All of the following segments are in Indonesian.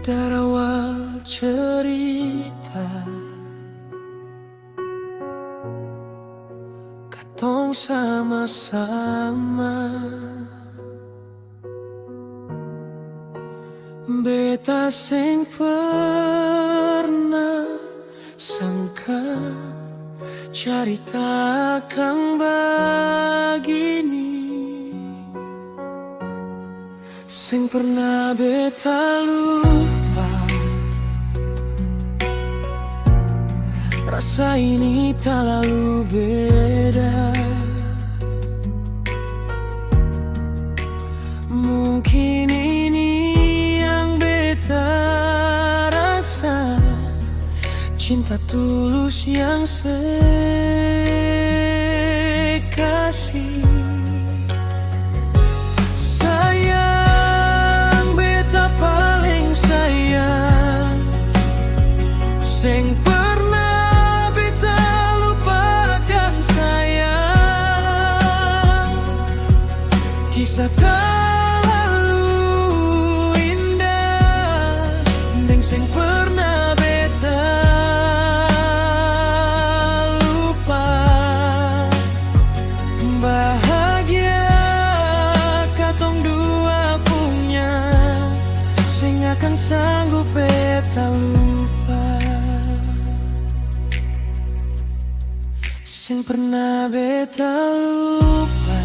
Pada awal cerita katong sama-sama, beta sing pernah sangka cerita kang begini, sing pernah beta lupa. Rasa ini tak lalu beda, mungkin ini yang beta rasa, cinta tulus yang saya kasih. Sayang, beta paling sayang, sing pernah beta lupakan sayang. Kisah tak lalu indah, deng sing pernah beta lupa. Bahagia katong dua punya, sing akan sanggup beta lupa, sing pernah beta lupa.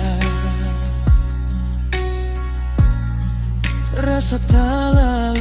Rasa tak lalu